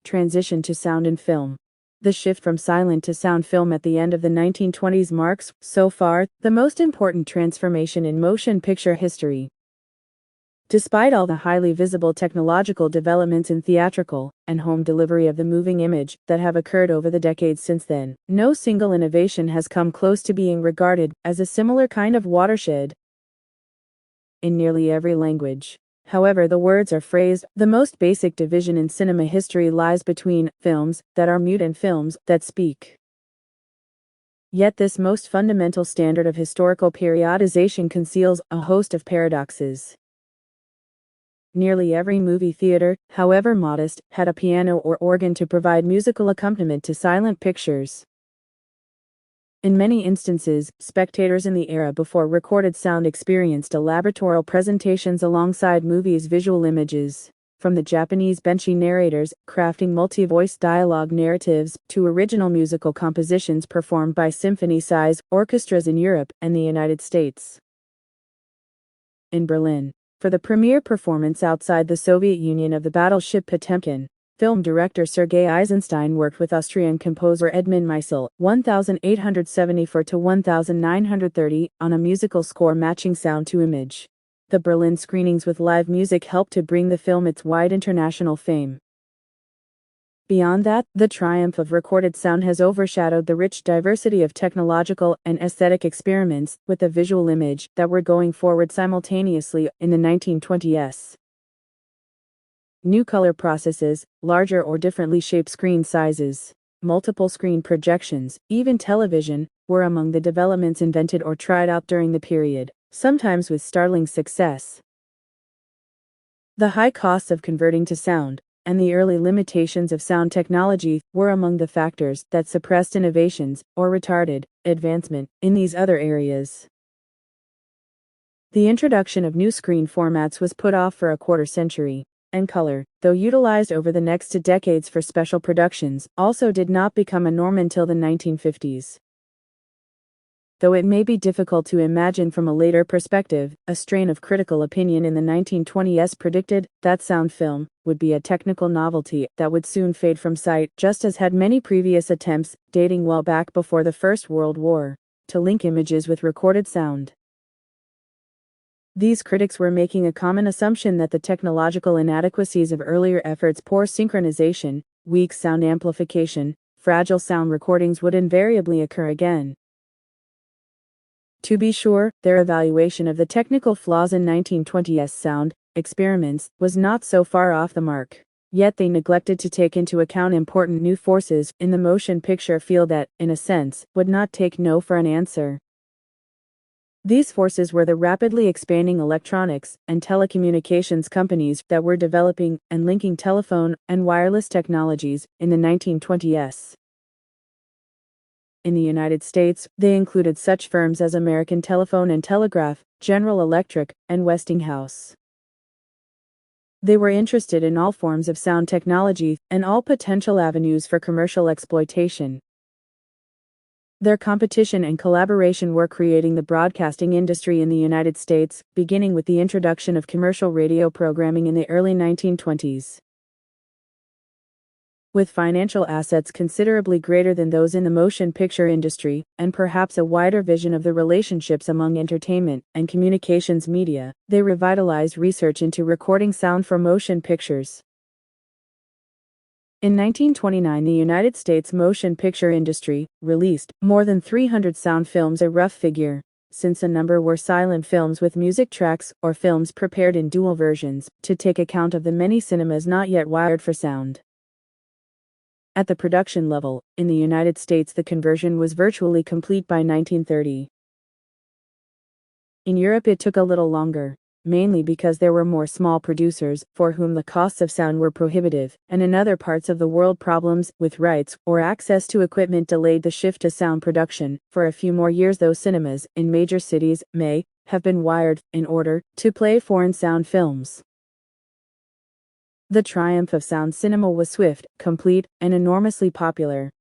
transition to sound in film. The shift from silent to sound film at the end of the 1920s marks, so far, the most important transformation in motion picture history. Despite all the highly visible technological developments in theatrical and home delivery of the moving image that have occurred over the decades since then, no single innovation has come close to being regarded as a similar kind of watershed. In nearly every language, however the words are phrased, the most basic division in cinema history lies between films that are mute and films that speak. Yet this most fundamental standard of historical periodization conceals a host of paradoxes. Nearly every movie theater, however modest, had a piano or organ to provide musical accompaniment to silent pictures. In many instances, spectators in the era before recorded sound experienced elaboratorial presentations alongside movies' visual images. From the Japanese benchy narrators crafting multi-voice dialogue narratives to original musical compositions performed by symphony-size orchestras in Europe and the United States. In Berlin, for the premiere performance outside the Soviet Union of the battleship Potemkin, film director Sergei Eisenstein worked with Austrian composer Edmund Meisel, 1874–1930, on a musical score matching sound to image. The Berlin screenings with live music helped to bring the film its wide international fame. Beyond that, the triumph of recorded sound has overshadowed the rich diversity of technological and aesthetic experiments with the visual image that were going forward simultaneously in the 1920s. New color processes, larger or differently shaped screen sizes, multiple screen projections, even television, were among the developments invented or tried out during the period, sometimes with startling success. The high costs of converting to sound and the early limitations of sound technology were among the factors that suppressed innovations or retarded advancement in these other areas. The introduction of new screen formats was put off for a quarter century, and color, though utilized over the next 2 decades for special productions, also did not become a norm until the 1950s. Though it may be difficult to imagine from a later perspective, a strain of critical opinion in the 1920s predicted that sound film would be a technical novelty that would soon fade from sight, just as had many previous attempts, dating well back before the First World War, to link images with recorded sound. These critics were making a common assumption that the technological inadequacies of earlier efforts, poor synchronization, weak sound amplification, fragile sound recordings would invariably occur again. To be sure, their evaluation of the technical flaws in 1920s sound experiments was not so far off the mark. Yet they neglected to take into account important new forces in the motion picture field that, in a sense, would not take no for an answer. These forces were the rapidly expanding electronics and telecommunications companies that were developing and linking telephone and wireless technologies in the 1920s. In the United States, they included such firms as American Telephone and Telegraph, General Electric, and Westinghouse. They were interested in all forms of sound technology and all potential avenues for commercial exploitation. Their competition and collaboration were creating the broadcasting industry in the United States, beginning with the introduction of commercial radio programming in the early 1920s. With financial assets considerably greater than those in the motion picture industry, and perhaps a wider vision of the relationships among entertainment and communications media, they revitalized research into recording sound for motion pictures. In 1929, the United States motion picture industry released more than 300 sound films, a rough figure, since a number were silent films with music tracks or films prepared in dual versions to take account of the many cinemas not yet wired for sound. At the production level, in the United States the conversion was virtually complete by 1930. In Europe it took a little longer, mainly because there were more small producers for whom the costs of sound were prohibitive, and in other parts of the world problems with rights or access to equipment delayed the shift to sound production for a few more years, though cinemas in major cities may have been wired in order to play foreign sound films. The triumph of sound cinema was swift, complete, and enormously popular.